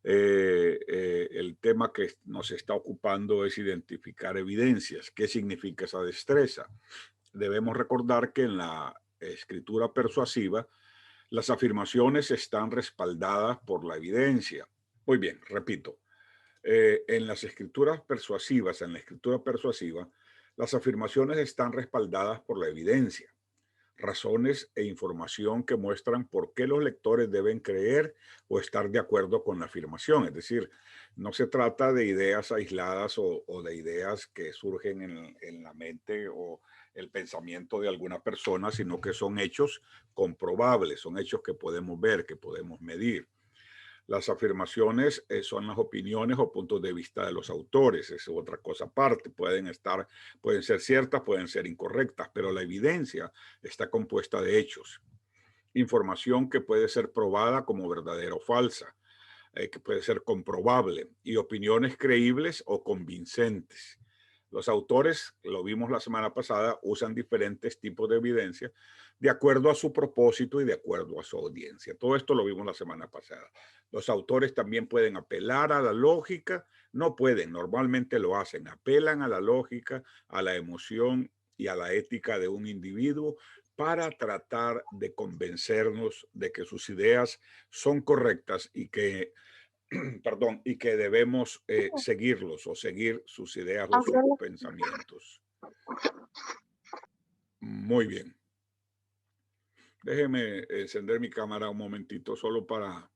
El tema que nos está ocupando es identificar evidencias. ¿Qué significa esa destreza? Debemos recordar que en la escritura persuasiva las afirmaciones están respaldadas por la evidencia. Muy bien, repito, en las escrituras persuasivas, en la escritura persuasiva, las afirmaciones están respaldadas por la evidencia, razones e información que muestran por qué los lectores deben creer o estar de acuerdo con la afirmación. Es decir, no se trata de ideas aisladas o de ideas que surgen en la mente o el pensamiento de alguna persona, sino que son hechos comprobables, son hechos que podemos ver, que podemos medir. Las afirmaciones son las opiniones o puntos de vista de los autores, es otra cosa aparte. Pueden ser ciertas, pueden ser incorrectas, pero la evidencia está compuesta de hechos, información que puede ser probada como verdadera o falsa, que puede ser comprobable, y opiniones creíbles o convincentes. Los autores, lo vimos la semana pasada, usan diferentes tipos de evidencia de acuerdo a su propósito y de acuerdo a su audiencia. Todo esto lo vimos la semana pasada. Los autores también pueden apelar a la lógica, no pueden, normalmente lo hacen, apelan a la lógica, a la emoción y a la ética de un individuo para tratar de convencernos de que sus ideas son correctas y que perdón, y que debemos seguirlos o seguir sus ideas o sus pensamientos. Muy bien. Déjeme encender mi cámara un momentito solo para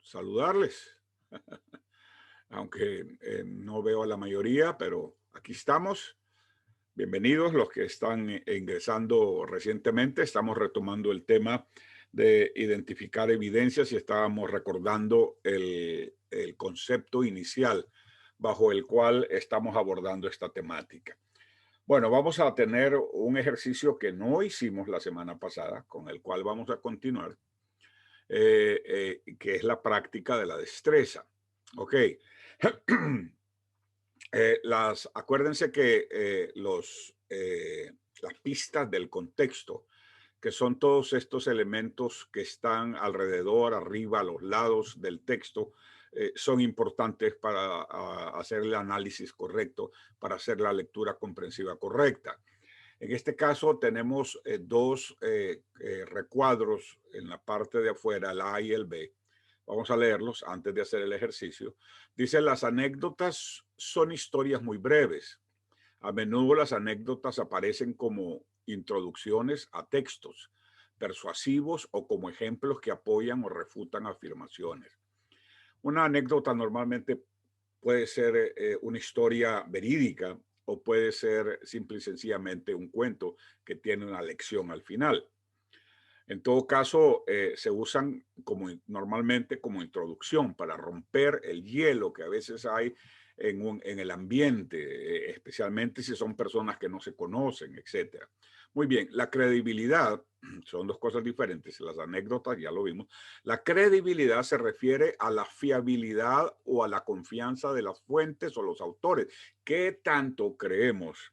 saludarles, aunque no veo a la mayoría, pero aquí estamos. Bienvenidos los que están ingresando recientemente. Estamos retomando el tema de identificar evidencias y estábamos recordando el concepto inicial bajo el cual estamos abordando esta temática. Bueno, vamos a tener un ejercicio que no hicimos la semana pasada, con el cual vamos a continuar, que es la práctica de la destreza. Ok. Acuérdense que las pistas del contexto, que son todos estos elementos que están alrededor, arriba, a los lados del texto, son importantes para hacer el análisis correcto, para hacer la lectura comprensiva correcta. En este caso tenemos dos recuadros en la parte de afuera, el A y el B. Vamos a leerlos antes de hacer el ejercicio. Dice, las anécdotas son historias muy breves. A menudo las anécdotas aparecen como introducciones a textos persuasivos o como ejemplos que apoyan o refutan afirmaciones. Una anécdota normalmente puede ser una historia verídica o puede ser simple y sencillamente un cuento que tiene una lección al final. En todo caso, se usan normalmente como introducción para romper el hielo que a veces hay en el ambiente, especialmente si son personas que no se conocen, etcétera. Muy bien, la credibilidad son dos cosas diferentes. Las anécdotas ya lo vimos. La credibilidad se refiere a la fiabilidad o a la confianza de las fuentes o los autores. ¿Qué tanto creemos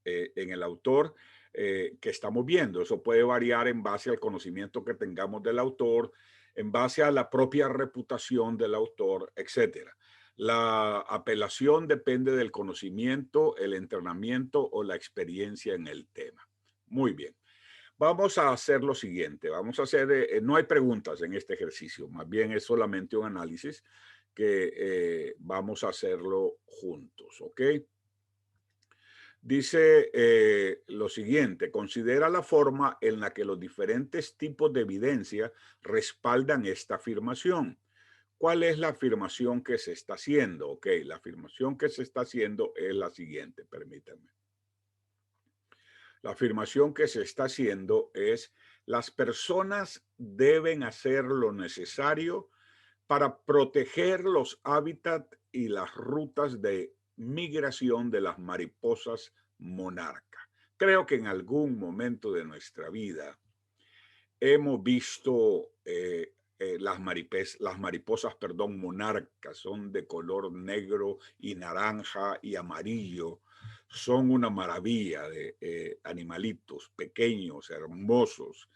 en el autor que estamos viendo? Eso puede variar en base al conocimiento que tengamos del autor, en base a la propia reputación del autor, etcétera. La apelación depende del conocimiento, el entrenamiento o la experiencia en el tema. Muy bien. Vamos a hacer lo siguiente. Vamos a hacer, no hay preguntas en este ejercicio, más bien es solamente un análisis que vamos a hacerlo juntos, ¿ok? Dice lo siguiente, considera la forma en la que los diferentes tipos de evidencia respaldan esta afirmación. ¿Cuál es la afirmación que se está haciendo? Ok, la afirmación que se está haciendo es la siguiente, permítanme. La afirmación que se está haciendo es, las personas deben hacer lo necesario para proteger los hábitats y las rutas de migración de las mariposas monarca. Creo que en algún momento de nuestra vida hemos visto las mariposas, perdón, monarcas, son de color negro y naranja y amarillo. Son una maravilla de animalitos pequeños, hermosos,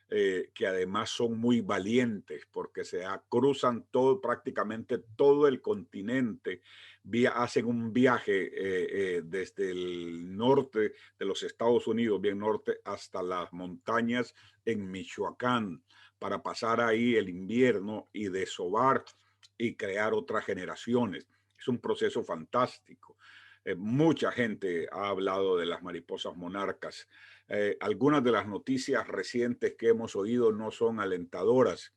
que además son muy valientes porque cruzan prácticamente todo el continente, hacen un viaje desde el norte de los Estados Unidos, bien norte, hasta las montañas en Michoacán para pasar ahí el invierno y desovar y crear otras generaciones. Es un proceso fantástico. Mucha gente ha hablado de las mariposas monarcas. Algunas de las noticias recientes que hemos oído no son alentadoras.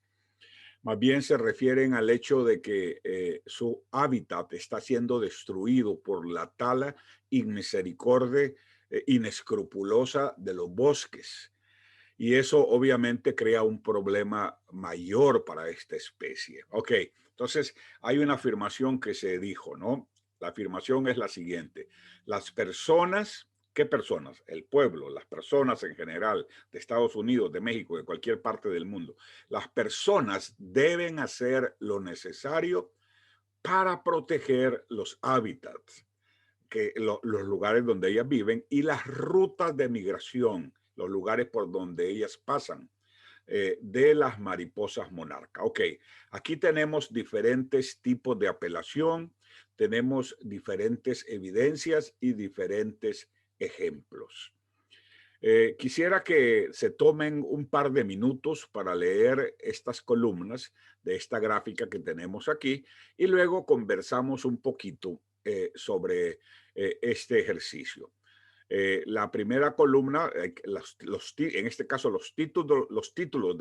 Más bien se refieren al hecho de que su hábitat está siendo destruido por la tala inmisericordia, inescrupulosa de los bosques. Y eso obviamente crea un problema mayor para esta especie. Ok, entonces hay una afirmación que se dijo, ¿no? La afirmación es la siguiente. Las personas, ¿qué personas? El pueblo, las personas en general de Estados Unidos, de México, de cualquier parte del mundo. Las personas deben hacer lo necesario para proteger los hábitats, los lugares donde ellas viven y las rutas de migración, los lugares por donde ellas pasan, de las mariposas monarca. Ok, aquí tenemos diferentes tipos de apelación, tenemos diferentes evidencias y diferentes ejemplos. Quisiera que se tomen un par de minutos para leer estas columnas de esta gráfica que tenemos aquí y luego conversamos un poquito sobre este ejercicio. La primera columna, en este caso los títulos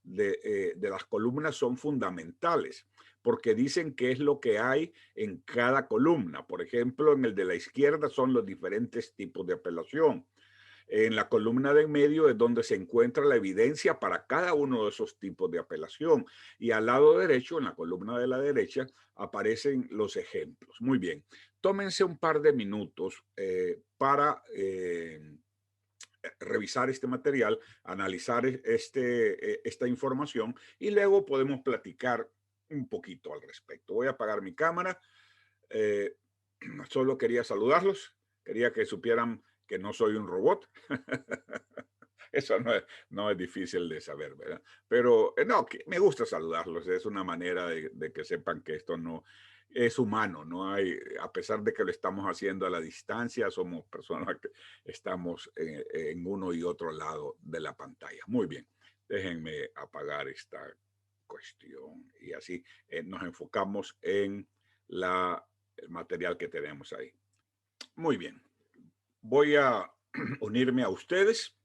de las columnas son fundamentales porque dicen qué es lo que hay en cada columna. Por ejemplo, en el de la izquierda son los diferentes tipos de apelación. En la columna de en medio es donde se encuentra la evidencia para cada uno de esos tipos de apelación. Y al lado derecho, en la columna de la derecha, aparecen los ejemplos. Muy bien, tómense un par de minutos para revisar este material, analizar esta información y luego podemos platicar un poquito al respecto. Voy a apagar mi cámara. Eh, Solo quería saludarlos. Quería que supieran que no soy un robot. Eso no es difícil de saber, ¿verdad? Pero no, me gusta saludarlos. Es una manera de que sepan que esto no es humano. No hay, a pesar de que lo estamos haciendo a la distancia, somos personas que estamos en uno y otro lado de la pantalla. Muy bien, déjenme apagar esta cuestión y así nos enfocamos en el material que tenemos ahí. Muy bien, voy a unirme a ustedes.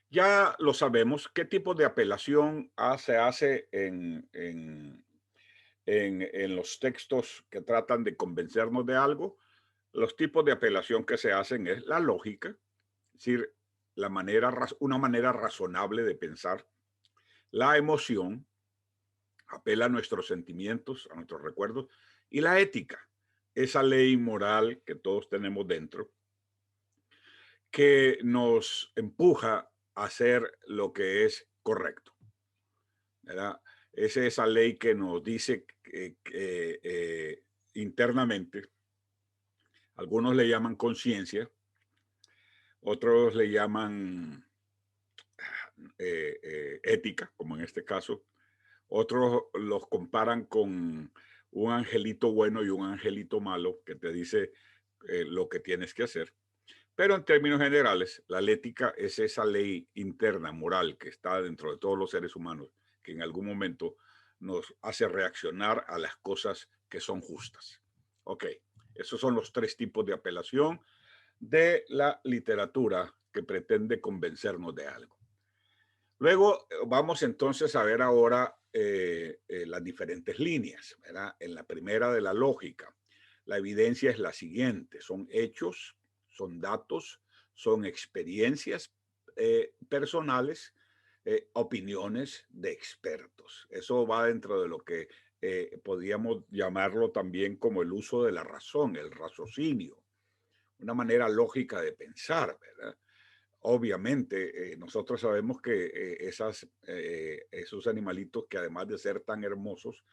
Ya lo sabemos, qué tipo de apelación se hace en los textos que tratan de convencernos de algo. Los tipos de apelación que se hacen es la lógica, es decir, una manera razonable de pensar, la emoción, apela a nuestros sentimientos, a nuestros recuerdos, y la ética, esa ley moral que todos tenemos dentro, que nos empuja a hacer lo que es correcto, ¿verdad? Es esa ley que nos dice internamente, algunos le llaman conciencia, otros le llaman ética, como en este caso, otros los comparan con un angelito bueno y un angelito malo que te dice lo que tienes que hacer. Pero en términos generales, la ética es esa ley interna, moral, que está dentro de todos los seres humanos, que en algún momento nos hace reaccionar a las cosas que son justas. Ok, esos son los tres tipos de apelación de la literatura que pretende convencernos de algo. Luego vamos entonces a ver ahora las diferentes líneas, ¿verdad? En la primera de la lógica, la evidencia es la siguiente, son hechos, son datos, son experiencias personales, opiniones de expertos. Eso va dentro de lo que podríamos llamarlo también como el uso de la razón, el raciocinio, una manera lógica de pensar, ¿verdad? Obviamente, nosotros sabemos que esos animalitos que además de ser tan hermosos,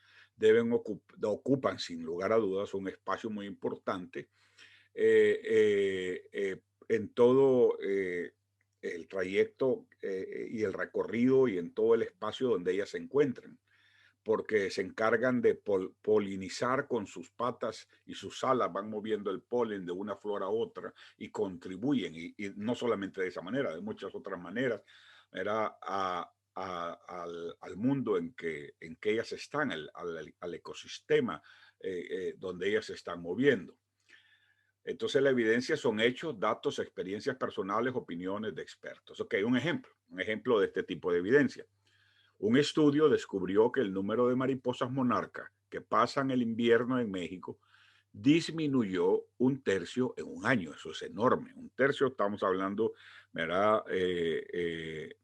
ocupan sin lugar a dudas un espacio muy importante en todo el trayecto y el recorrido y en todo el espacio donde ellas se encuentran, porque se encargan de polinizar con sus patas y sus alas, van moviendo el polen de una flor a otra y contribuyen, y no solamente de esa manera, de muchas otras maneras, era al mundo en que ellas están, al ecosistema donde ellas se están moviendo. Entonces la evidencia son hechos, datos, experiencias personales, opiniones de expertos. Ok, un ejemplo de este tipo de evidencia. Un estudio descubrió que el número de mariposas monarca que pasan el invierno en México disminuyó un tercio en un año. Eso es enorme. Un tercio, estamos hablando, ¿verdad? Del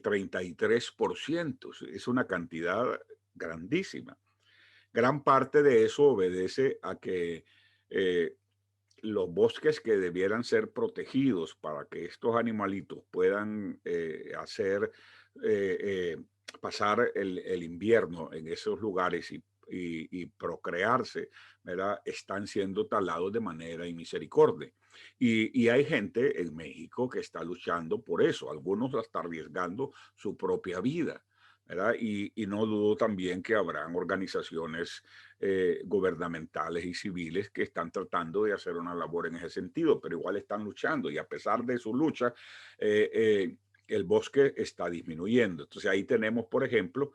33%. Es una cantidad grandísima. Gran parte de eso obedece a que los bosques que debieran ser protegidos para que estos animalitos puedan eh, pasar el invierno en esos lugares y procrearse, ¿verdad? Están siendo talados de manera inmisericordia. Y hay gente en México que está luchando por eso. Algunos están arriesgando su propia vida, ¿verdad? Y no dudo también que habrán organizaciones gubernamentales y civiles que están tratando de hacer una labor en ese sentido, pero igual están luchando y a pesar de su lucha, eh, eh, el bosque está disminuyendo. Entonces ahí tenemos, por ejemplo,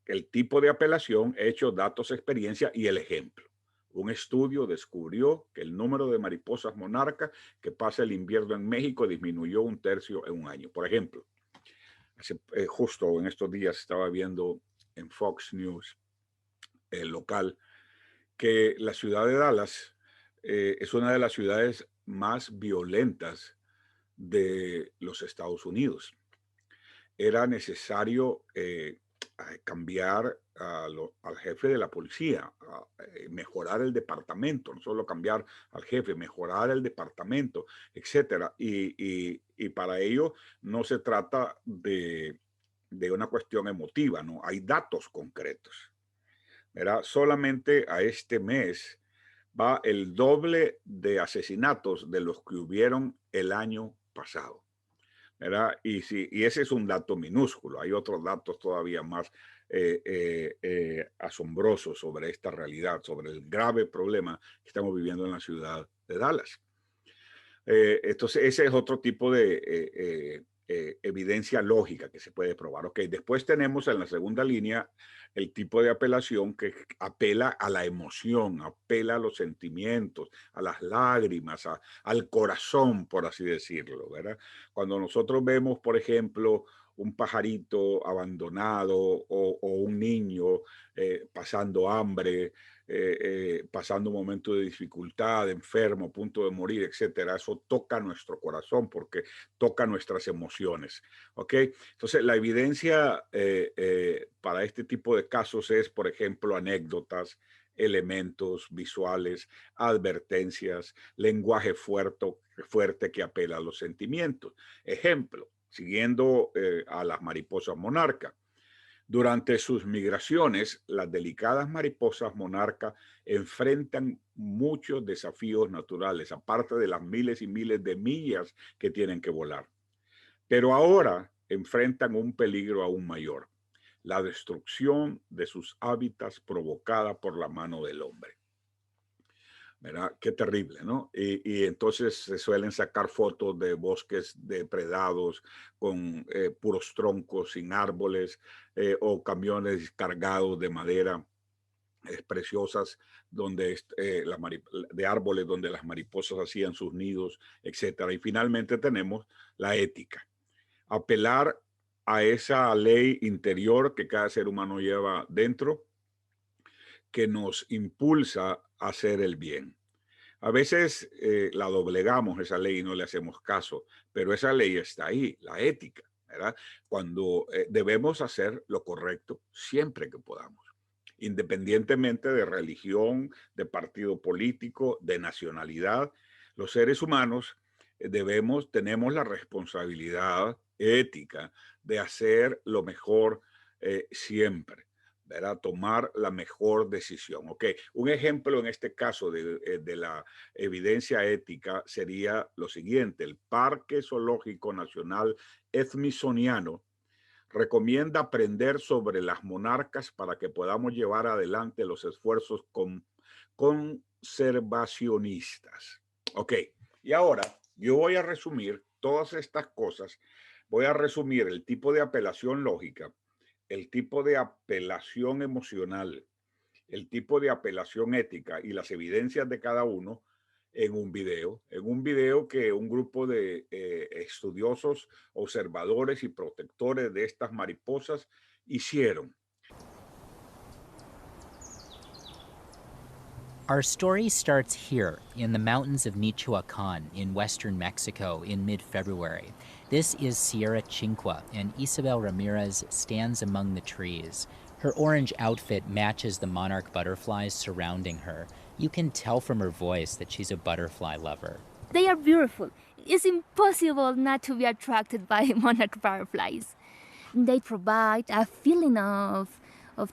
el tipo de apelación, hechos, datos, experiencia y el ejemplo. Un estudio descubrió que el número de mariposas monarcas que pasa el invierno en México disminuyó un tercio en un año. Por ejemplo, justo en estos días estaba viendo en Fox News, el local, que la ciudad de Dallas es una de las ciudades más violentas de los Estados Unidos. Era necesario cambiar al jefe de la policía, mejorar el departamento, no solo cambiar al jefe, mejorar el departamento, etcétera. Y para ello no se trata de una cuestión emotiva, no, hay datos concretos. ¿Verdad? Solamente a este mes va el doble de asesinatos de los que hubieron el año pasado, ¿verdad? Y ese es un dato minúsculo. Hay otros datos todavía más asombrosos sobre esta realidad, sobre el grave problema que estamos viviendo en la ciudad de Dallas. Entonces, ese es otro tipo de evidencia lógica que se puede probar. Ok, después tenemos en la segunda línea el tipo de apelación que apela a la emoción, apela a los sentimientos, a las lágrimas, al corazón, por así decirlo, ¿verdad? Cuando nosotros vemos, por ejemplo, un pajarito abandonado o un niño pasando hambre, pasando un momento de dificultad, enfermo, a punto de morir, etcétera. Eso toca nuestro corazón porque toca nuestras emociones. ¿Ok? Entonces, la evidencia para este tipo de casos es, por ejemplo, anécdotas, elementos visuales, advertencias, lenguaje fuerte que apela a los sentimientos. Ejemplo, siguiendo a las mariposas monarcas. Durante sus migraciones, las delicadas mariposas monarca enfrentan muchos desafíos naturales, aparte de las miles y miles de millas que tienen que volar. Pero ahora enfrentan un peligro aún mayor, la destrucción de sus hábitats provocada por la mano del hombre. ¿Verdad? Qué terrible, ¿no? Y entonces se suelen sacar fotos de bosques depredados con puros troncos sin árboles o camiones cargados de madera preciosas donde de árboles donde las mariposas hacían sus nidos, etcétera. Y finalmente tenemos la ética. Apelar a esa ley interior que cada ser humano lleva dentro que nos impulsa a hacer el bien. A veces la doblegamos esa ley y no le hacemos caso, pero esa ley está ahí, la ética, ¿verdad? Cuando debemos hacer lo correcto siempre que podamos, independientemente de religión, de partido político, de nacionalidad. Los seres humanos tenemos la responsabilidad ética de hacer lo mejor siempre, ¿verdad? Tomar la mejor decisión. Ok, un ejemplo en este caso de la evidencia ética sería lo siguiente. El Parque Zoológico Nacional Smithsoniano recomienda aprender sobre las monarcas para que podamos llevar adelante los esfuerzos conservacionistas. Ok, y ahora yo voy a resumir todas estas cosas. Voy a resumir el tipo de apelación lógica, el tipo de apelación emocional, el tipo de apelación ética y las evidencias de cada uno en un video que un grupo de estudiosos, observadores y protectores de estas mariposas hicieron. Our story starts here in the mountains of Michoacan in western Mexico in mid-February. This is Sierra Chinqua, and Isabel Ramirez stands among the trees. Her orange outfit matches the monarch butterflies surrounding her. You can tell from her voice that she's a butterfly lover. They are beautiful. It's impossible not to be attracted by monarch butterflies. They provide a feeling of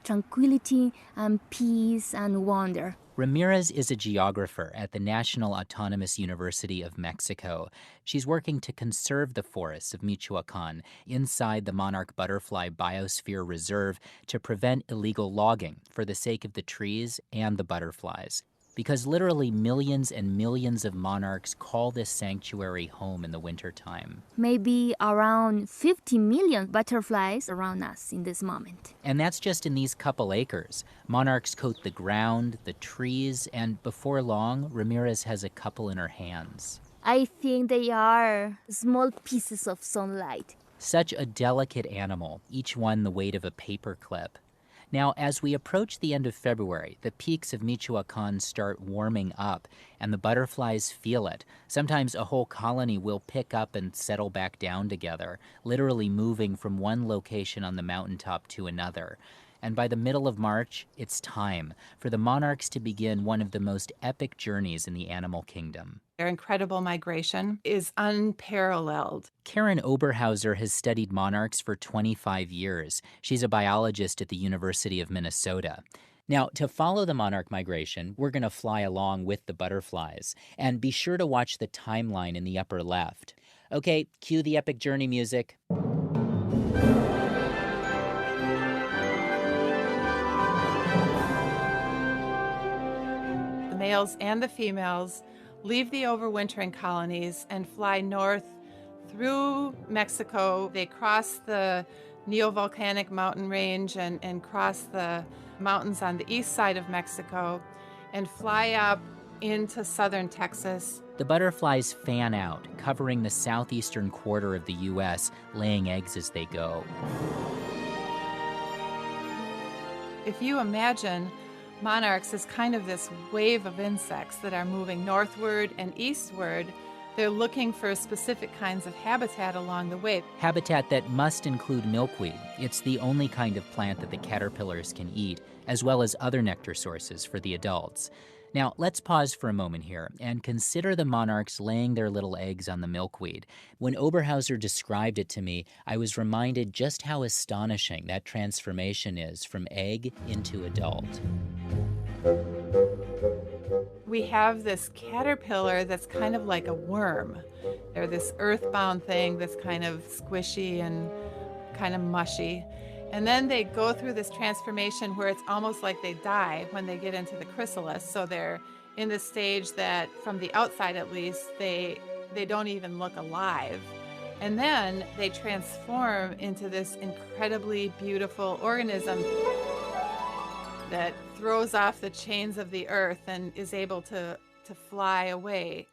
tranquility and peace and wonder. Ramirez is a geographer at the National Autonomous University of Mexico. She's working to conserve the forests of Michoacan inside the monarch butterfly biosphere reserve to prevent illegal logging for the sake of the trees and the butterflies. Because literally millions and millions of monarchs call this sanctuary home in the wintertime. Maybe around 50 million butterflies around us in this moment. And that's just in these couple acres. Monarchs coat the ground, the trees, and before long, Ramirez has a couple in her hands. I think they are small pieces of sunlight. Such a delicate animal, each one the weight of a paper clip. Now, as we approach the end of February, the peaks of Michoacan start warming up, and the butterflies feel it. Sometimes a whole colony will pick up and settle back down together, literally moving from one location on the mountaintop to another. And by the middle of March, it's time for the monarchs to begin one of the most epic journeys in the animal kingdom. Their incredible migration is unparalleled. Karen Oberhauser has studied monarchs for 25 years. She's a biologist at the University of Minnesota. Now, to follow the monarch migration, we're going to fly along with the butterflies. And be sure to watch the timeline in the upper left. Okay, cue the epic journey music. The males and the females leave the overwintering colonies and fly north through Mexico. They cross the neovolcanic mountain range and cross the mountains on the east side of Mexico and fly up into southern Texas. The butterflies fan out, covering the southeastern quarter of the U.S., laying eggs as they go. If you imagine monarchs as kind of this wave of insects that are moving northward and eastward, they're looking for specific kinds of habitat along the way. Habitat that must include milkweed. It's the only kind of plant that the caterpillars can eat, as well as other nectar sources for the adults. Now, let's pause for a moment here and consider the monarchs laying their little eggs on the milkweed. When Oberhauser described it to me, I was reminded just how astonishing that transformation is from egg into adult. We have this caterpillar that's kind of like a worm. They're this earthbound thing that's kind of squishy and kind of mushy. And then they go through this transformation where it's almost like they die when they get into the chrysalis. So they're in the stage that, from the outside at least, they don't even look alive. And then they transform into this incredibly beautiful organism that throws off the chains of the earth and is able to fly away.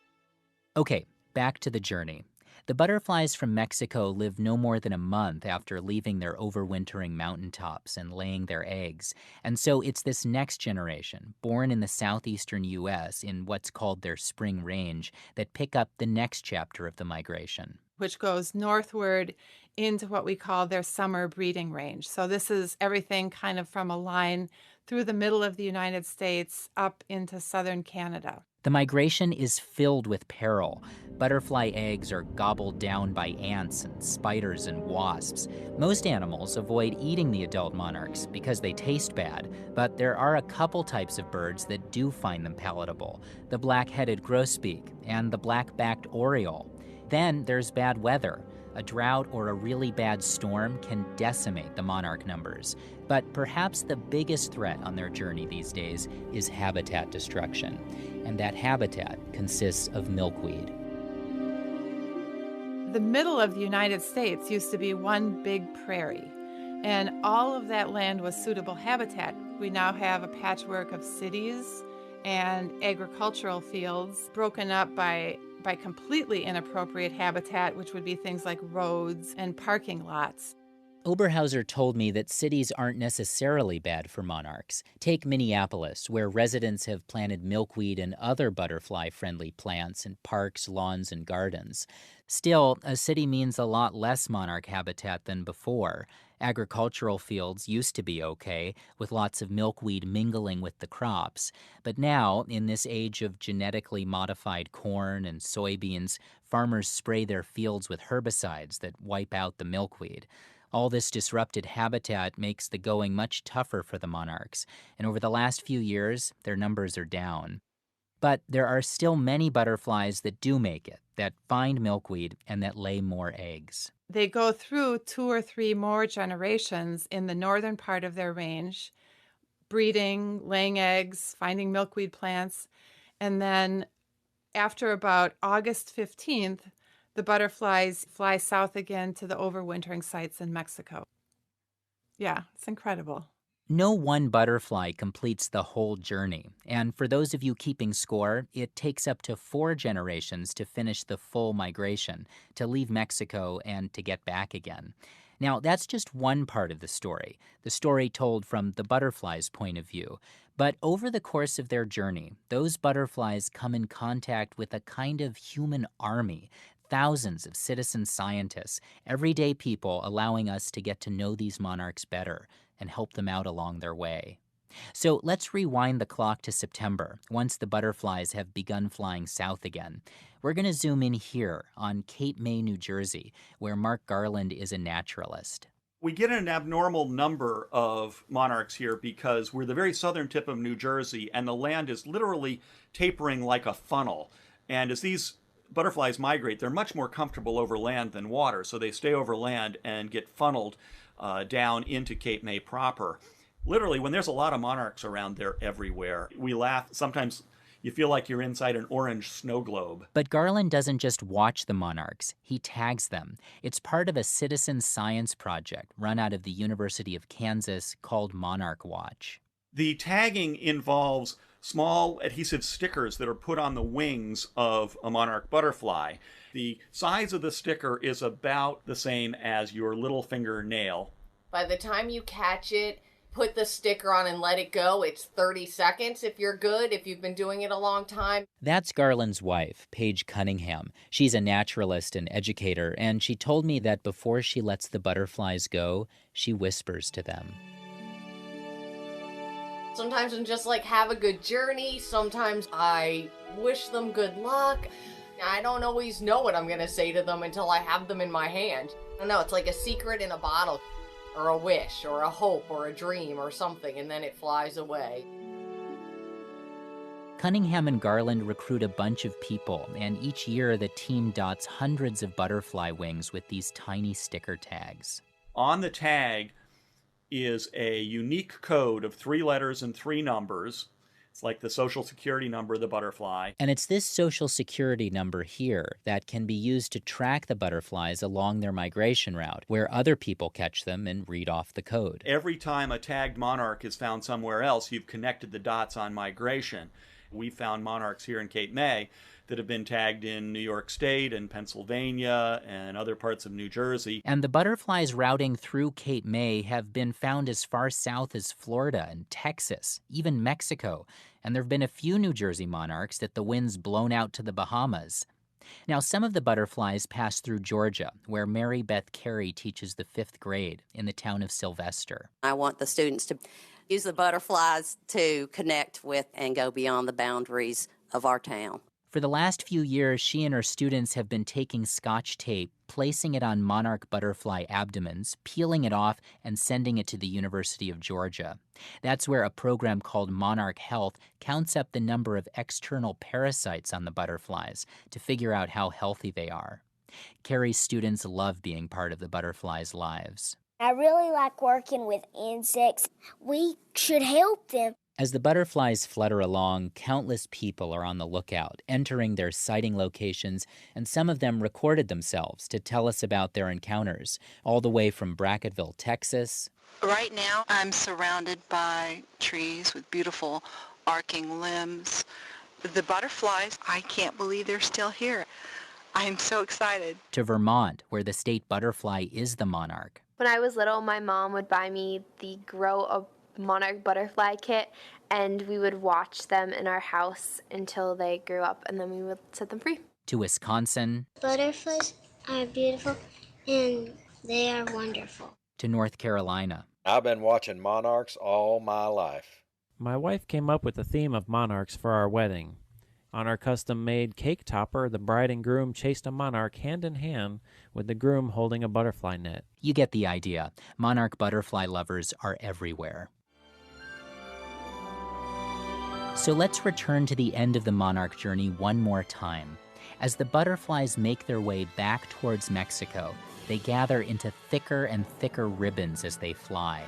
Okay, back to the journey. The butterflies from Mexico live no more than a month after leaving their overwintering mountaintops and laying their eggs. And so it's this next generation, born in the southeastern U.S. in what's called their spring range, that pick up the next chapter of the migration, which goes northward into what we call their summer breeding range. So this is everything kind of from a line through the middle of the United States up into southern Canada. The migration is filled with peril. Butterfly eggs are gobbled down by ants and spiders and wasps. Most animals avoid eating the adult monarchs because they taste bad, but there are a couple types of birds that do find them palatable: the black-headed grosbeak and the black-backed oriole. Then there's bad weather. A drought or a really bad storm can decimate the monarch numbers. But perhaps the biggest threat on their journey these days is habitat destruction. And that habitat consists of milkweed. The middle of the United States used to be one big prairie, and all of that land was suitable habitat. We now have a patchwork of cities and agricultural fields broken up by completely inappropriate habitat, which would be things like roads and parking lots. Oberhauser told me that cities aren't necessarily bad for monarchs. Take Minneapolis, where residents have planted milkweed and other butterfly-friendly plants in parks, lawns, and gardens. Still, a city means a lot less monarch habitat than before. Agricultural fields used to be okay, with lots of milkweed mingling with the crops. But now, in this age of genetically modified corn and soybeans, farmers spray their fields with herbicides that wipe out the milkweed. All this disrupted habitat makes the going much tougher for the monarchs, and over the last few years, their numbers are down. But there are still many butterflies that do make it, that find milkweed, and that lay more eggs. They go through 2 or 3 more generations in the northern part of their range, breeding, laying eggs, finding milkweed plants, and then after about August 15th, the butterflies fly south again to the overwintering sites in Mexico. Yeah, it's incredible. No one butterfly completes the whole journey, and for those of you keeping score, it takes up to 4 generations to finish the full migration, to leave Mexico and to get back again. Now, that's just one part of the story told from the butterfly's point of view. But over the course of their journey, those butterflies come in contact with a kind of human army. Thousands of citizen scientists, everyday people allowing us to get to know these monarchs better and help them out along their way. So let's rewind the clock to September, once the butterflies have begun flying south again. We're going to zoom in here on Cape May, New Jersey, where Mark Garland is a naturalist. We get an abnormal number of monarchs here because we're the very southern tip of New Jersey, and the land is literally tapering like a funnel. And as these butterflies migrate, they're much more comfortable over land than water, so they stay over land and get funneled down into Cape May proper. Literally, when there's a lot of monarchs around, they're everywhere. We laugh. Sometimes you feel like you're inside an orange snow globe. But Garland doesn't just watch the monarchs, he tags them. It's part of a citizen science project run out of the University of Kansas called Monarch Watch. The tagging involves small adhesive stickers that are put on the wings of a monarch butterfly. The size of the sticker is about the same as your little fingernail. By the time you catch it, put the sticker on and let it go, it's 30 seconds if you're good, if you've been doing it a long time. That's Garland's wife, Paige Cunningham. She's a naturalist and educator, and she told me that before she lets the butterflies go, she whispers to them. Sometimes I'm just like, have a good journey. Sometimes I wish them good luck. I don't always know what I'm going to say to them until I have them in my hand. I don't know, it's like a secret in a bottle, or a wish, or a hope, or a dream, or something, and then it flies away. Cunningham and Garland recruit a bunch of people, and each year the team dots hundreds of butterfly wings with these tiny sticker tags. On the tag is a unique code of 3 letters and 3 numbers. It's like the social security number of the butterfly. And it's this social security number here that can be used to track the butterflies along their migration route, where other people catch them and read off the code. Every time a tagged monarch is found somewhere else, you've connected the dots on migration. We found monarchs here in Cape May that have been tagged in New York State and Pennsylvania and other parts of New Jersey. And the butterflies routing through Cape May have been found as far south as Florida and Texas, even Mexico. And there have been a few New Jersey monarchs that the wind's blown out to the Bahamas. Now, some of the butterflies pass through Georgia, where Mary Beth Carey teaches the 5th grade in the town of Sylvester. I want the students to use the butterflies to connect with and go beyond the boundaries of our town. For the last few years, she and her students have been taking Scotch tape, placing it on monarch butterfly abdomens, peeling it off, and sending it to the University of Georgia. That's where a program called Monarch Health counts up the number of external parasites on the butterflies to figure out how healthy they are. Carrie's students love being part of the butterflies' lives. I really like working with insects. We should help them. As the butterflies flutter along, countless people are on the lookout, entering their sighting locations, and some of them recorded themselves to tell us about their encounters, all the way from Brackettville, Texas. Right now, I'm surrounded by trees with beautiful arcing limbs. The butterflies, I can't believe they're still here. I'm so excited. To Vermont, where the state butterfly is the monarch. When I was little, my mom would buy me the Grow a Monarch butterfly kit, and we would watch them in our house until they grew up, and then we would set them free. To Wisconsin. Butterflies are beautiful, and they are wonderful. To North Carolina. I've been watching monarchs all my life. My wife came up with the theme of monarchs for our wedding. On our custom-made cake topper, the bride and groom chased a monarch hand in hand with the groom holding a butterfly net. You get the idea. Monarch butterfly lovers are everywhere. So let's return to the end of the monarch journey one more time. As the butterflies make their way back towards Mexico, they gather into thicker and thicker ribbons as they fly.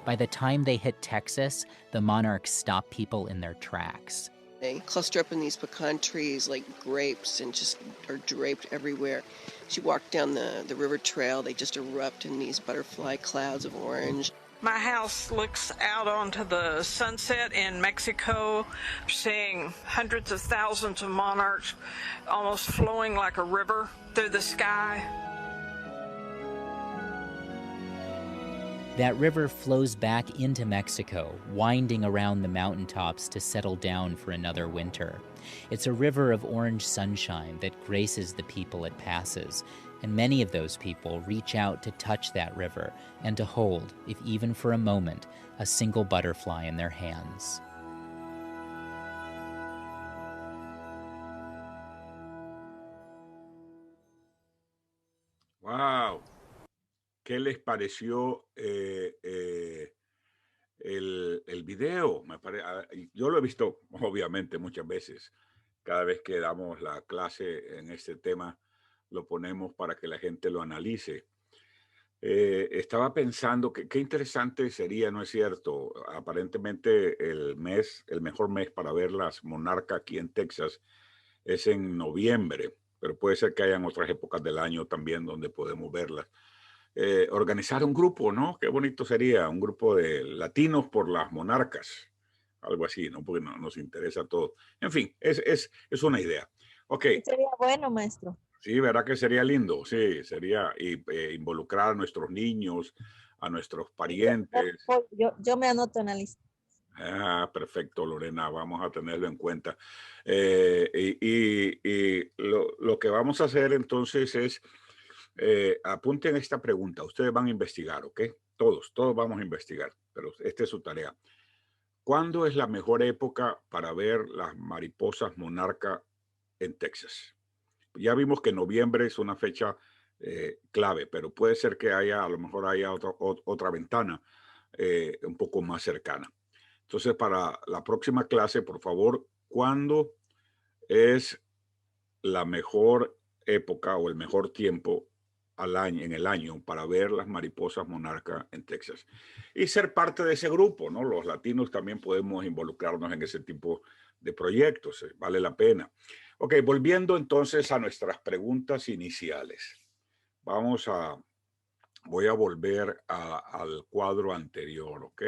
By the time they hit Texas, the monarchs stop people in their tracks. They cluster up in these pecan trees like grapes and just are draped everywhere. As you walk down the river trail, they just erupt in these butterfly clouds of orange. My house looks out onto the sunset in Mexico, seeing hundreds of thousands of monarchs almost flowing like a river through the sky. That river flows back into Mexico, winding around the mountaintops to settle down for another winter. It's a river of orange sunshine that graces the people it passes, and many of those people reach out to touch that river and to hold, if even for a moment, a single butterfly in their hands. Wow. ¿Qué les pareció el video? Yo lo he visto, obviamente, muchas veces. Cada vez que damos la clase en este tema, lo ponemos para que la gente lo analice. Estaba pensando que qué interesante sería, ¿no es cierto? Aparentemente el mejor mes para ver las monarcas aquí en Texas es en noviembre, pero puede ser que hayan otras épocas del año también donde podemos verlas. Organizar un grupo, ¿no? Qué bonito sería, un grupo de latinos por las monarcas, algo así, ¿no? Porque nos interesa todo. En fin, es una idea. Ok. Sería bueno, maestro. Sí, ¿verdad que sería lindo? Sí, sería involucrar a nuestros niños, a nuestros parientes. Yo me anoto en la lista. Ah, perfecto, Lorena, vamos a tenerlo en cuenta. Lo que vamos a hacer entonces es, apunten esta pregunta, ustedes van a investigar, ¿ok? Todos vamos a investigar, pero esta es su tarea. ¿Cuándo es la mejor época para ver las mariposas monarca en Texas? Ya vimos que noviembre es una fecha clave, pero puede ser que a lo mejor haya otra ventana un poco más cercana. Entonces, para la próxima clase, por favor, ¿cuándo es la mejor época o el mejor tiempo en el año para ver las mariposas monarca en Texas? Y ser parte de ese grupo, ¿no? Los latinos también podemos involucrarnos en ese tipo de proyectos, vale la pena. Ok, volviendo entonces a nuestras preguntas iniciales. Voy a volver al cuadro anterior, ¿ok?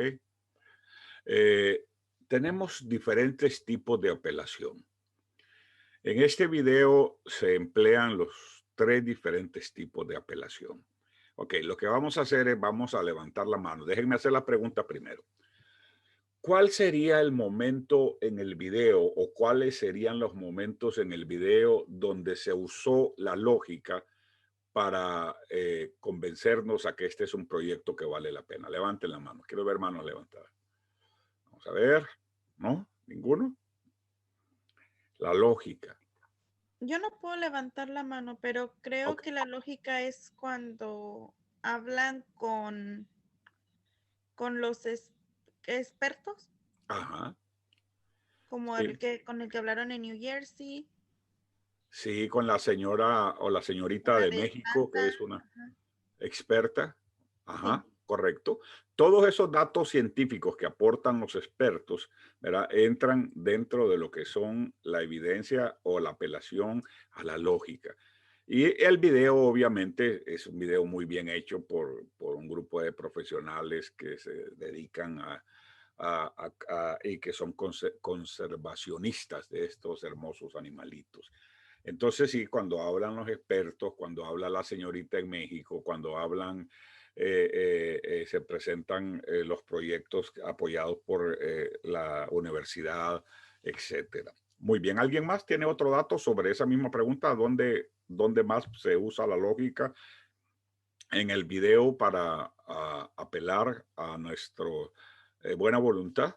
Tenemos diferentes tipos de apelación. En este video se emplean los 3 diferentes tipos de apelación. Ok, lo que vamos a hacer es vamos a levantar la mano. Déjenme hacer la pregunta primero. ¿Cuál sería el momento en el video o cuáles serían los momentos en el video donde se usó la lógica para convencernos a que este es un proyecto que vale la pena? Levanten la mano. Quiero ver manos levantadas. Vamos a ver. ¿No? ¿Ninguno? La lógica. Yo no puedo levantar la mano, pero creo que la lógica es cuando hablan con los expertos, Ajá. como Sí. con el que hablaron en New Jersey. Sí, con la señora o la señorita de México, que es una experta. Ajá, correcto. Todos esos datos científicos que aportan los expertos, ¿verdad? Entran dentro de lo que son la evidencia o la apelación a la lógica. Y el video, obviamente, es un video muy bien hecho por un grupo de profesionales que se dedican y que son conservacionistas de estos hermosos animalitos. Entonces, sí, cuando hablan los expertos, cuando habla la señorita en México, cuando hablan, se presentan los proyectos apoyados por la universidad, etcétera. Muy bien, ¿alguien más tiene otro dato sobre esa misma pregunta? ¿Dónde más se usa la lógica en el video para apelar a nuestra buena voluntad?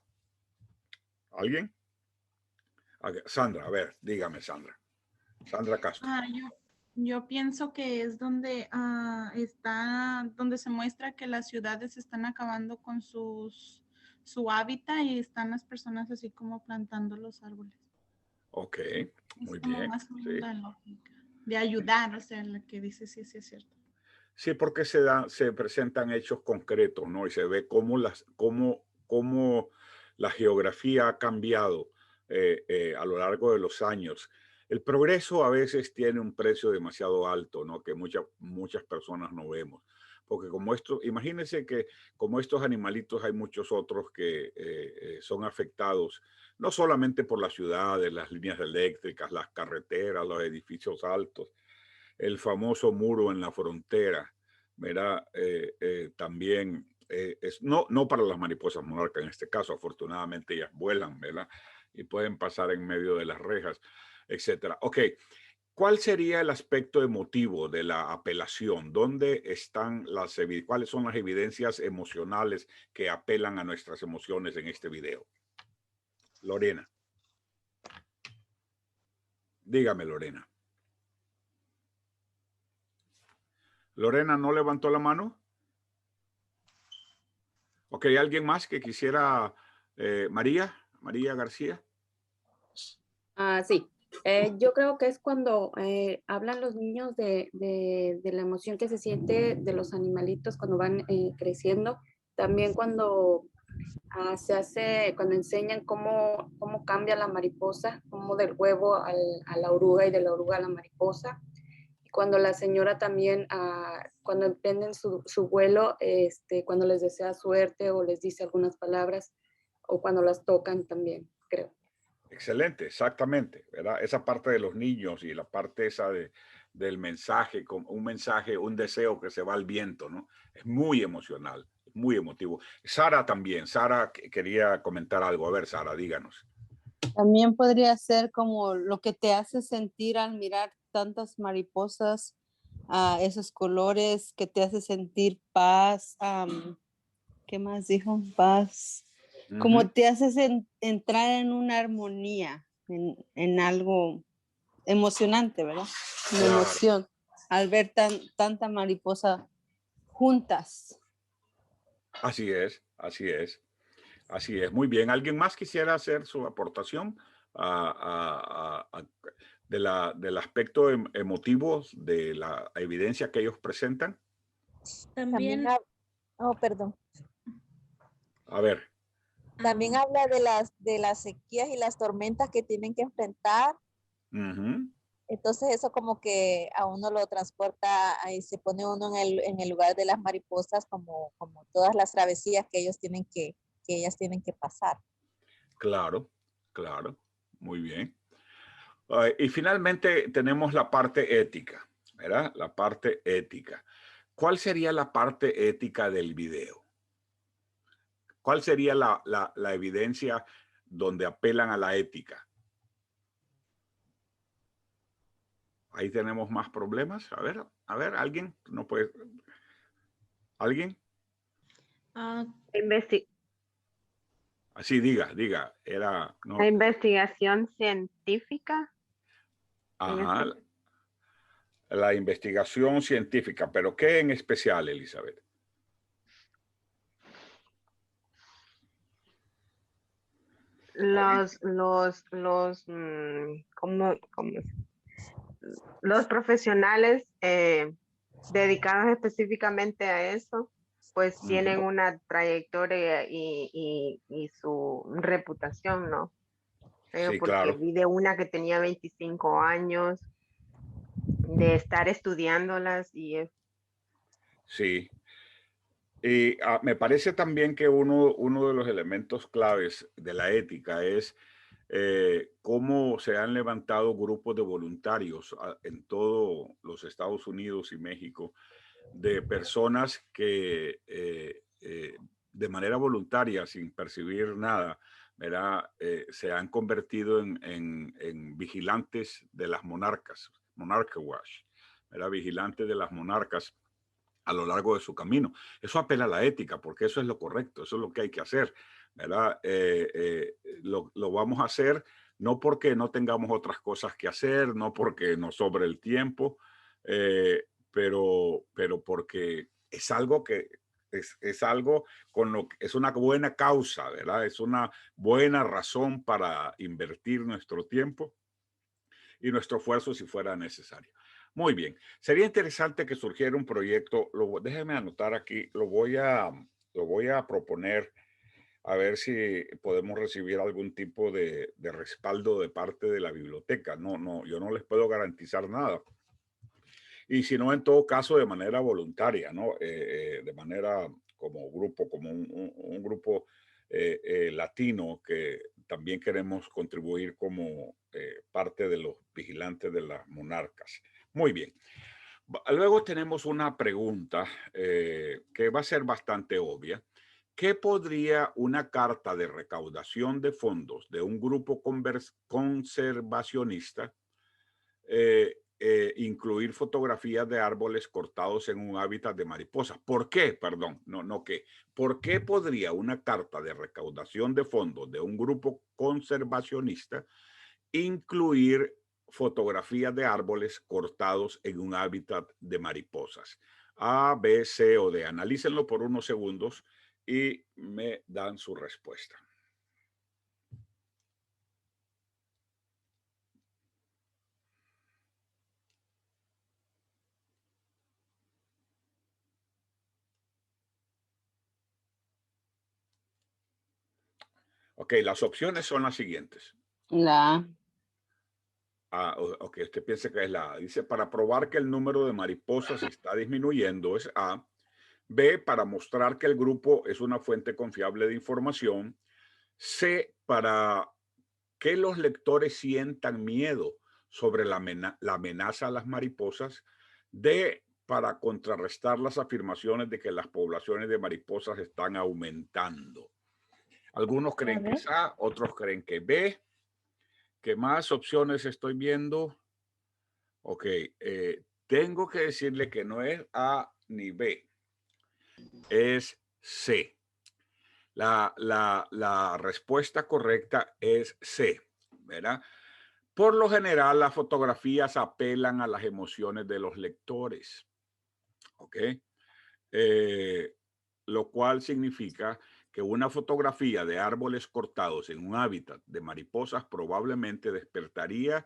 ¿Alguien? Sandra, a ver, dígame, Sandra. Sandra Castro. Yo pienso que es donde donde se muestra que las ciudades están acabando con su hábitat y están las personas así como plantando los árboles. Ok, muy Es como bien. más Sí. la lógica de ayudar, o sea, la que dice sí es cierto. Sí, porque se presentan hechos concretos, ¿no? Y se ve cómo la geografía ha cambiado a lo largo de los años. El progreso a veces tiene un precio demasiado alto, ¿no? Que muchas personas no vemos. Porque imagínense que como estos animalitos hay muchos otros que son afectados, no solamente por las ciudades, las líneas eléctricas, las carreteras, los edificios altos, el famoso muro en la frontera, ¿verdad? También no para las mariposas monarcas en este caso, afortunadamente ellas vuelan, ¿verdad? Y pueden pasar en medio de las rejas, etcétera. Ok, ¿cuál sería el aspecto emotivo de la apelación? ¿Cuáles son las evidencias emocionales que apelan a nuestras emociones en este video? Lorena. Dígame, Lorena. Lorena no levantó la mano. Ok, ¿alguien más que quisiera? María García. Sí, yo creo que es cuando hablan los niños de la emoción que se siente de los animalitos cuando van creciendo. También cuando cuando enseñan cómo cambia la mariposa, cómo del huevo a la oruga y de la oruga a la mariposa. Cuando la señora también, cuando emprenden su vuelo, cuando les desea suerte o les dice algunas palabras, o cuando las tocan también, creo. Excelente, exactamente, ¿verdad? Esa parte de los niños y la parte esa del mensaje, un deseo que se va al viento, ¿no? Es muy emocional, muy emotivo. Sara también, Sara quería comentar algo. A ver, Sara, díganos. También podría ser como lo que te hace sentir al mirar tantas mariposas, esos colores, que te hace sentir paz. ¿Qué más dijo? Paz. Como te haces entrar en una armonía, en algo emocionante, ¿verdad? Una emoción al ver tanta mariposa juntas. Así es, así es. Así es, muy bien. ¿Alguien más quisiera hacer su aportación del aspecto emotivo de la evidencia que ellos presentan? También perdón. A ver. También habla de las sequías y las tormentas que tienen que enfrentar. Entonces eso como que a uno lo transporta y se pone uno en el lugar de las mariposas como todas las travesías que ellas tienen que pasar. Claro, claro. Muy bien. Y finalmente tenemos la parte ética, ¿verdad? La parte ética. ¿Cuál sería la parte ética del video? ¿Cuál sería la evidencia donde apelan a la ética? Ahí tenemos más problemas. A ver, ¿alguien? ¿No puede? ¿Alguien? Así diga, era, no, La investigación científica. ajá, la investigación científica, pero ¿qué en especial, Elizabeth? Los profesionales dedicados específicamente a eso, pues tienen una trayectoria y su reputación, ¿no? Sí, Porque claro. vi de una que tenía 25 años de estar estudiándolas y Sí. Y me parece también que uno de los elementos claves de la ética es cómo se han levantado grupos de voluntarios en todos los Estados Unidos y México, de personas que de manera voluntaria, sin percibir nada, ¿verdad? Se han convertido en vigilantes de las monarcas, Monarcha Watch, ¿verdad? Vigilantes de las monarcas a lo largo de su camino. Eso apela a la ética, porque eso es lo correcto, eso es lo que hay que hacer, ¿verdad? Lo vamos a hacer no porque no tengamos otras cosas que hacer, no porque nos sobre el tiempo, pero porque es algo que es algo con lo que es una buena causa, ¿verdad? Es una buena razón para invertir nuestro tiempo y nuestro esfuerzo si fuera necesario. Muy bien. Sería interesante que surgiera un proyecto. Déjeme anotar aquí. Lo voy a proponer a ver si podemos recibir algún tipo de respaldo de parte de la biblioteca. No, yo no les puedo garantizar nada. Y si no, en todo caso, de manera voluntaria, ¿no? De manera como grupo, como un grupo latino que también queremos contribuir como parte de los vigilantes de las monarcas. Muy bien. Luego tenemos una pregunta que va a ser bastante obvia. ¿Qué podría una carta de recaudación de fondos de un grupo conservacionista incluir fotografías de árboles cortados en un hábitat de mariposas? ¿Por qué? Perdón, no qué. ¿Por qué podría una carta de recaudación de fondos de un grupo conservacionista incluir fotografías de árboles cortados en un hábitat de mariposas? A, B, C o D. Analícenlo por unos segundos y me dan su respuesta. Ok, las opciones son las siguientes. La Ok, usted piensa que es la A. Dice, para probar que el número de mariposas está disminuyendo es A. B, para mostrar que el grupo es una fuente confiable de información. C, para que los lectores sientan miedo sobre la amenaza a las mariposas. D, para contrarrestar las afirmaciones de que las poblaciones de mariposas están aumentando. Algunos creen que es A, otros creen que B. ¿Qué más opciones estoy viendo? Ok, tengo que decirle que no es A ni B, es C. La respuesta correcta es C, ¿verdad? Por lo general, las fotografías apelan a las emociones de los lectores, ¿ok? Lo cual significa que una fotografía de árboles cortados en un hábitat de mariposas probablemente despertaría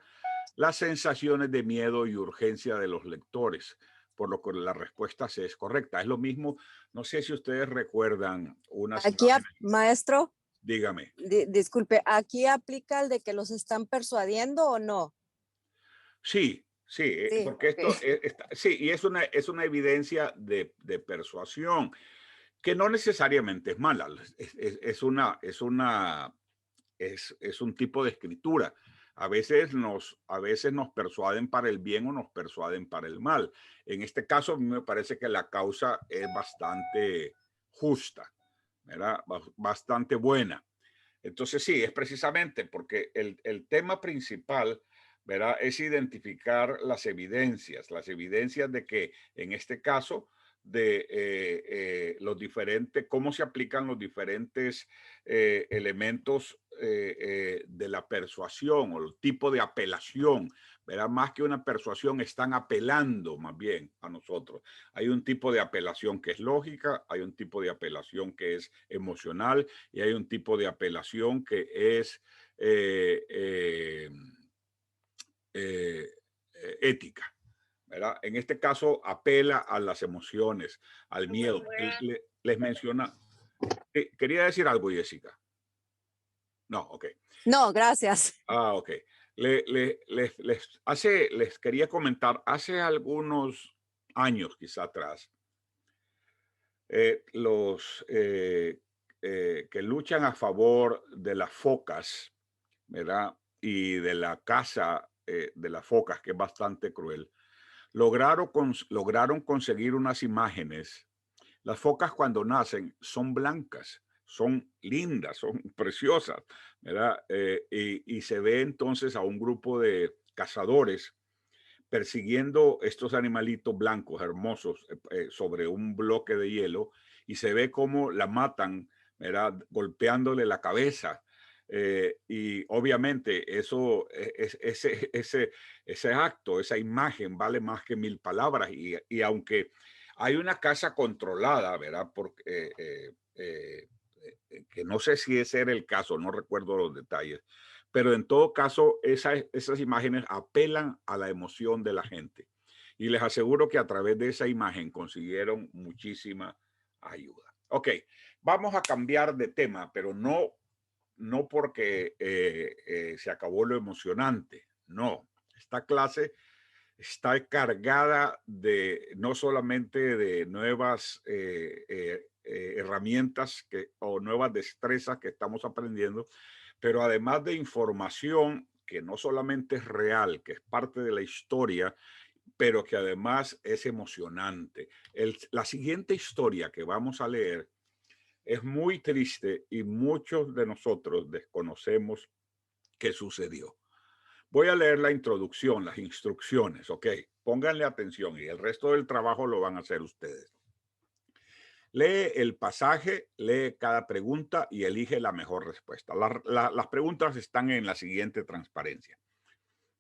las sensaciones de miedo y urgencia de los lectores, por lo que la respuesta C es correcta. Es lo mismo, no sé si ustedes recuerdan unas Aquí, maestro, dígame. Disculpe, ¿aquí aplica el de que los están persuadiendo o no? Sí, porque esto sí, y es una evidencia de persuasión que no necesariamente es mala, es un tipo de escritura. A veces nos persuaden para el bien o nos persuaden para el mal. En este caso, a mí me parece que la causa es bastante justa, ¿verdad? Bastante buena. Entonces, sí, es precisamente porque el tema principal, ¿verdad?, es identificar las evidencias de que en este caso de los diferentes, cómo se aplican los diferentes elementos de la persuasión o el tipo de apelación. ¿Verdad? Más que una persuasión, están apelando más bien a nosotros. Hay un tipo de apelación que es lógica, hay un tipo de apelación que es emocional y hay un tipo de apelación que es ética. ¿Verdad? En este caso apela a las emociones, al miedo. Les menciona. ¿Quería decir algo, Jessica? No, ok. No, gracias. Ah, ok. Les quería comentar, hace algunos años quizá atrás, los que luchan a favor de las focas, ¿verdad? Y de la caza de las focas, que es bastante cruel, lograron conseguir unas imágenes. Las focas cuando nacen son blancas, son lindas, son preciosas, ¿verdad? Y se ve entonces a un grupo de cazadores persiguiendo estos animalitos blancos hermosos sobre un bloque de hielo, y se ve cómo la matan, ¿verdad? Golpeándole la cabeza. Y obviamente eso, ese acto, esa imagen vale más que 1000 palabras. Y aunque hay una caza controlada, ¿verdad? Porque, que no sé si ese era el caso, no recuerdo los detalles, pero en todo caso esas imágenes apelan a la emoción de la gente. Y les aseguro que a través de esa imagen consiguieron muchísima ayuda. Ok, vamos a cambiar de tema, pero no porque se acabó lo emocionante. No, esta clase está cargada de no solamente de nuevas herramientas o nuevas destrezas que estamos aprendiendo, pero además de información que no solamente es real, que es parte de la historia, pero que además es emocionante. La siguiente historia que vamos a leer es muy triste y muchos de nosotros desconocemos qué sucedió. Voy a leer la introducción, las instrucciones, ¿ok? Pónganle atención y el resto del trabajo lo van a hacer ustedes. Lee el pasaje, lee cada pregunta y elige la mejor respuesta. Las preguntas están en la siguiente transparencia,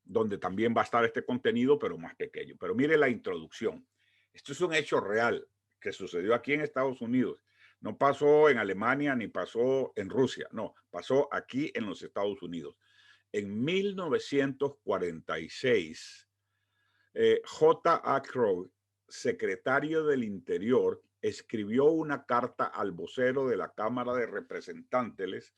donde también va a estar este contenido, pero más pequeño. Pero mire la introducción. Esto es un hecho real que sucedió aquí en Estados Unidos. No pasó en Alemania ni pasó en Rusia. No, pasó aquí en los Estados Unidos. En 1946, J.A. Crowe, secretario del Interior, escribió una carta al vocero de la Cámara de Representantes,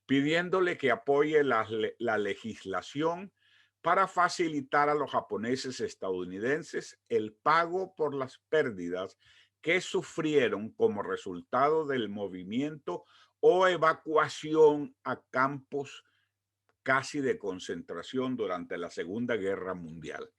pidiéndole que apoye la legislación para facilitar a los japoneses estadounidenses el pago por las pérdidas que sufrieron como resultado del movimiento o evacuación a campos casi de concentración durante la Segunda Guerra Mundial.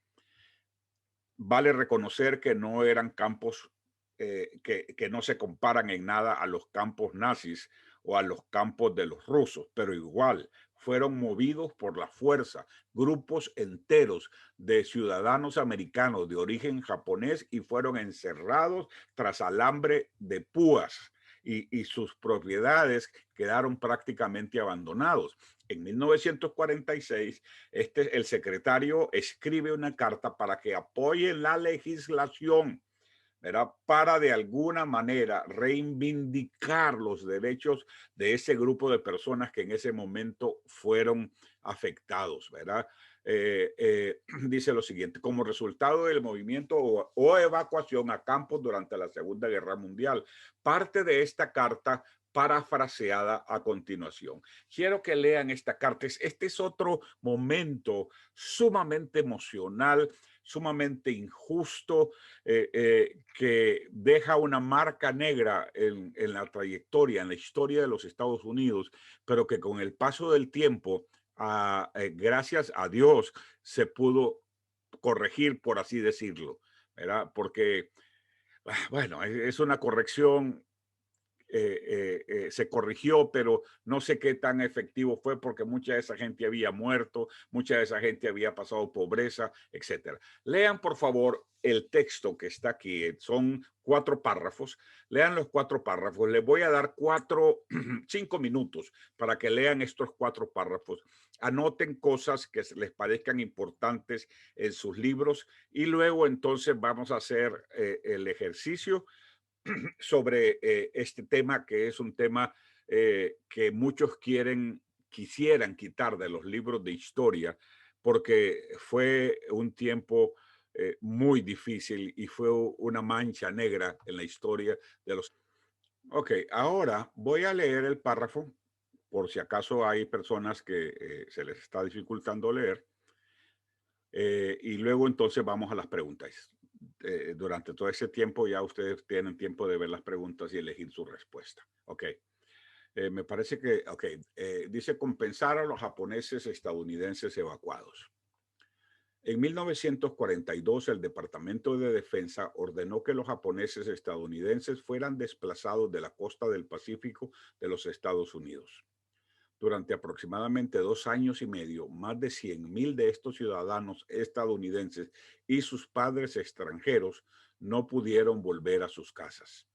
Vale reconocer que no eran campos que no se comparan en nada a los campos nazis o a los campos de los rusos, pero igual fueron movidos por la fuerza grupos enteros de ciudadanos americanos de origen japonés y fueron encerrados tras alambre de púas. Y sus propiedades quedaron prácticamente abandonados. En 1946, el secretario escribe una carta para que apoyen la legislación, ¿verdad? Para de alguna manera reivindicar los derechos de ese grupo de personas que en ese momento fueron afectados, ¿verdad? Dice lo siguiente: como resultado del movimiento o evacuación a campos durante la Segunda Guerra Mundial. Parte de esta carta parafraseada a continuación. Quiero que lean esta carta. Este es otro momento sumamente emocional, sumamente injusto, que deja una marca negra en la trayectoria, en la historia de los Estados Unidos, pero que con el paso del tiempo, gracias a Dios, se pudo corregir, por así decirlo, ¿verdad? Porque, bueno, es una corrección se corrigió, pero no sé qué tan efectivo fue porque mucha de esa gente había muerto, mucha de esa gente había pasado pobreza, etcétera. Lean, por favor, el texto que está aquí. Son 4 párrafos. Lean los 4 párrafos. Les voy a dar 5 minutos para que lean estos 4 párrafos. Anoten cosas que les parezcan importantes en sus libros y luego entonces vamos a hacer el ejercicio sobre este tema, que es un tema que muchos quisieran quitar de los libros de historia, porque fue un tiempo muy difícil y fue una mancha negra en la historia de los... Ok, ahora voy a leer el párrafo, por si acaso hay personas que se les está dificultando leer, y luego entonces vamos a las preguntas. Durante todo ese tiempo ya ustedes tienen tiempo de ver las preguntas y elegir su respuesta. Ok. Me parece que, ok, dice compensar a los japoneses estadounidenses evacuados. En 1942, el Departamento de Defensa ordenó que los japoneses estadounidenses fueran desplazados de la costa del Pacífico de los Estados Unidos. Durante aproximadamente 2 años y medio, más de 100,000 de estos ciudadanos estadounidenses y sus padres extranjeros no pudieron volver a sus casas.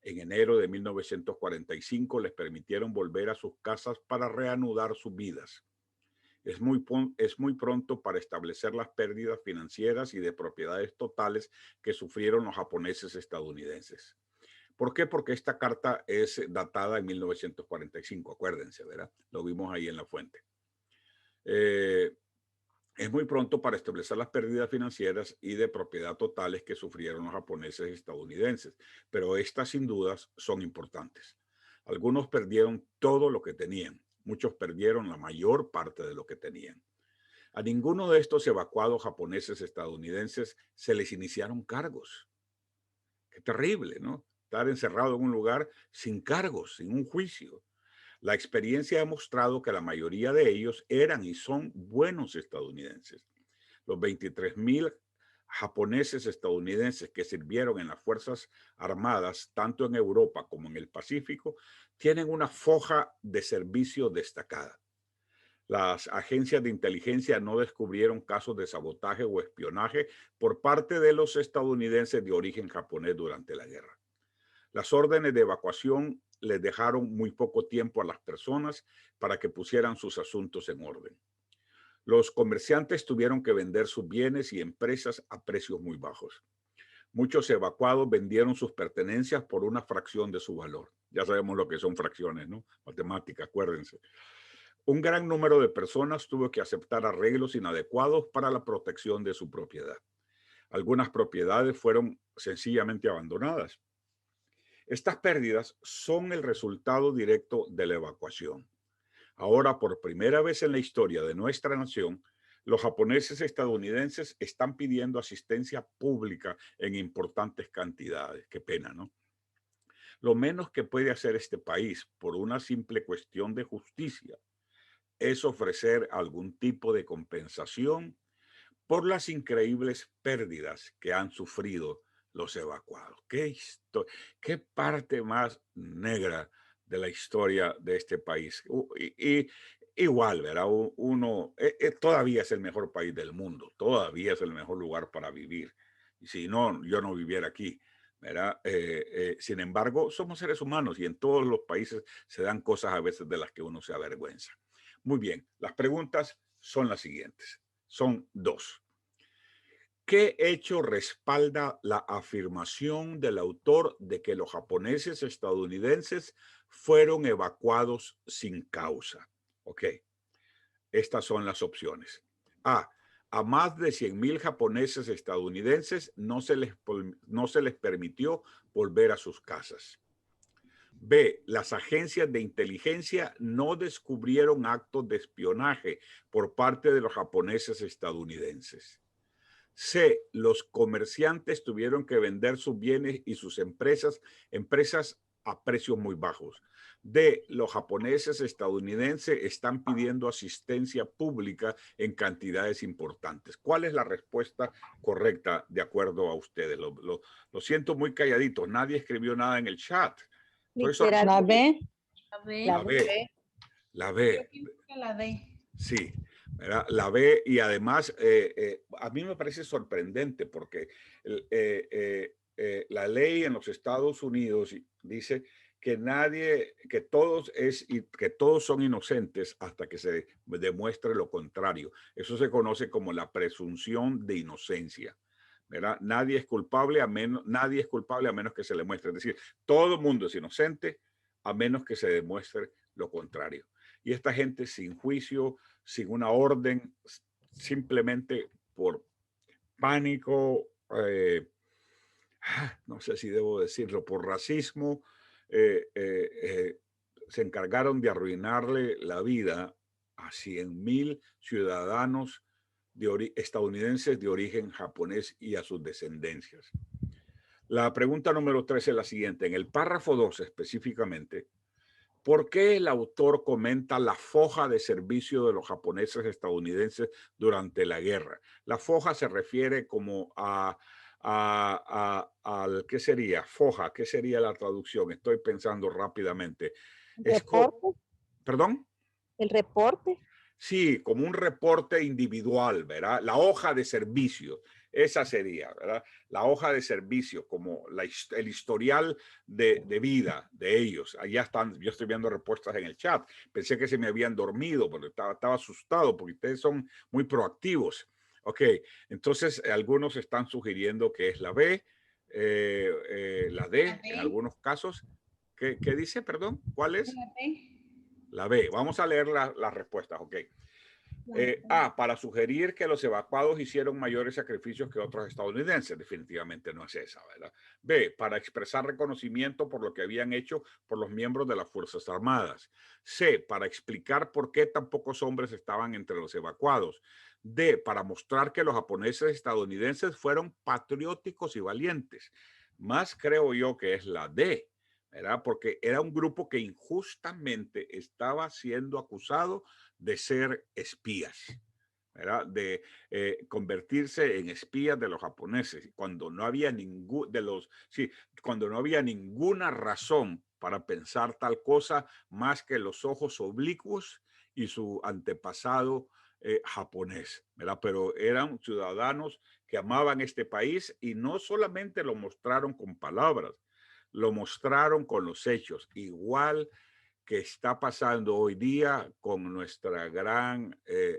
En enero de 1945 les permitieron volver a sus casas para reanudar sus vidas. Es muy pronto para establecer las pérdidas financieras y de propiedades totales que sufrieron los japoneses estadounidenses. ¿Por qué? Porque esta carta es datada en 1945, acuérdense, ¿verdad? Lo vimos ahí en la fuente. Es muy pronto para establecer las pérdidas financieras y de propiedad totales que sufrieron los japoneses estadounidenses, pero estas sin dudas son importantes. Algunos perdieron todo lo que tenían, muchos perdieron la mayor parte de lo que tenían. A ninguno de estos evacuados japoneses estadounidenses se les iniciaron cargos. Qué terrible, ¿no? Estar encerrado en un lugar sin cargos, sin un juicio. La experiencia ha mostrado que la mayoría de ellos eran y son buenos estadounidenses. Los 23,000 japoneses estadounidenses que sirvieron en las Fuerzas Armadas, tanto en Europa como en el Pacífico, tienen una foja de servicio destacada. Las agencias de inteligencia no descubrieron casos de sabotaje o espionaje por parte de los estadounidenses de origen japonés durante la guerra. Las órdenes de evacuación les dejaron muy poco tiempo a las personas para que pusieran sus asuntos en orden. Los comerciantes tuvieron que vender sus bienes y empresas a precios muy bajos. Muchos evacuados vendieron sus pertenencias por una fracción de su valor. Ya sabemos lo que son fracciones, ¿no? Matemática, acuérdense. Un gran número de personas tuvo que aceptar arreglos inadecuados para la protección de su propiedad. Algunas propiedades fueron sencillamente abandonadas. Estas pérdidas son el resultado directo de la evacuación. Ahora, por primera vez en la historia de nuestra nación, los japoneses estadounidenses están pidiendo asistencia pública en importantes cantidades. Qué pena, ¿no? Lo menos que puede hacer este país, por una simple cuestión de justicia, es ofrecer algún tipo de compensación por las increíbles pérdidas que han sufrido los evacuados. ¿Qué parte más negra de la historia de este país? Y igual, ¿verdad? Todavía es el mejor país del mundo, todavía es el mejor lugar para vivir. Y si no, yo no viviera aquí, ¿verdad? Sin embargo, somos seres humanos y en todos los países se dan cosas a veces de las que uno se avergüenza. Muy bien, las preguntas son las siguientes. Son 2. ¿Qué hecho respalda la afirmación del autor de que los japoneses estadounidenses fueron evacuados sin causa? Ok, estas son las opciones. A. A más de 100,000 japoneses estadounidenses no se les permitió volver a sus casas. B. Las agencias de inteligencia no descubrieron actos de espionaje por parte de los japoneses estadounidenses. C. Los comerciantes tuvieron que vender sus bienes y sus empresas a precios muy bajos. D. Los japoneses estadounidenses están pidiendo asistencia pública en cantidades importantes. ¿Cuál es la respuesta correcta de acuerdo a ustedes? Lo siento muy calladitos. Nadie escribió nada en el chat. Por eso, La B. La B. la B. La B. Yo pienso que la D. Sí, ¿verdad? La B, y además a mí me parece sorprendente porque la ley en los Estados Unidos dice que que todos son inocentes hasta que se demuestre lo contrario. Eso se conoce como la presunción de inocencia, ¿verdad? Nadie es culpable a menos que se le muestre. Es decir, todo el mundo es inocente a menos que se demuestre lo contrario. Y esta gente sin juicio, sin una orden, simplemente por pánico, no sé si debo decirlo, por racismo, se encargaron de arruinarle la vida a 100,000 ciudadanos estadounidenses de origen japonés y a sus descendencias. La pregunta número 3 es la siguiente. En el párrafo 2 específicamente, ¿por qué el autor comenta la foja de servicio de los japoneses estadounidenses durante la guerra? La foja se refiere como al, ¿qué sería? Foja, ¿qué sería la traducción? Estoy pensando rápidamente. ¿Reporte? ¿Perdón? ¿El reporte? Sí, como un reporte individual, ¿verdad? La hoja de servicio, esa sería, ¿verdad? La hoja de servicio, como el historial de vida de ellos. Allá están, yo estoy viendo respuestas en el chat. Pensé que se me habían dormido, pero estaba asustado porque ustedes son muy proactivos. Ok, entonces algunos están sugiriendo que es la B, la D en algunos casos. ¿Qué dice, perdón? ¿Cuál es? La D. La B. Vamos a leer las respuestas, ok. A, para sugerir que los evacuados hicieron mayores sacrificios que otros estadounidenses. Definitivamente no es esa, ¿verdad? B, para expresar reconocimiento por lo que habían hecho por los miembros de las Fuerzas Armadas. C, para explicar por qué tan pocos hombres estaban entre los evacuados. D, para mostrar que los japoneses estadounidenses fueron patrióticos y valientes. Más creo yo que es la D, ¿verdad? Porque era un grupo que injustamente estaba siendo acusado de ser espías, ¿verdad? De convertirse en espías de los japoneses, cuando no había cuando no había ninguna razón para pensar tal cosa más que los ojos oblicuos y su antepasado japonés, ¿verdad? Pero eran ciudadanos que amaban este país y no solamente lo mostraron con palabras, lo mostraron con los hechos, igual que está pasando hoy día con nuestra gran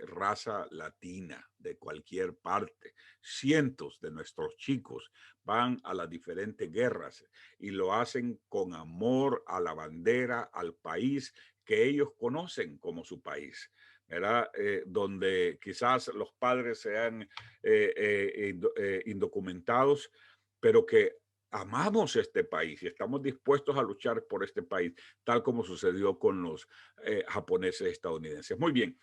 raza latina de cualquier parte. Cientos de nuestros chicos van a las diferentes guerras y lo hacen con amor a la bandera, al país que ellos conocen como su país, ¿verdad? Donde quizás los padres sean indocumentados, pero que amamos este país y estamos dispuestos a luchar por este país, tal como sucedió con los japoneses estadounidenses. Muy bien,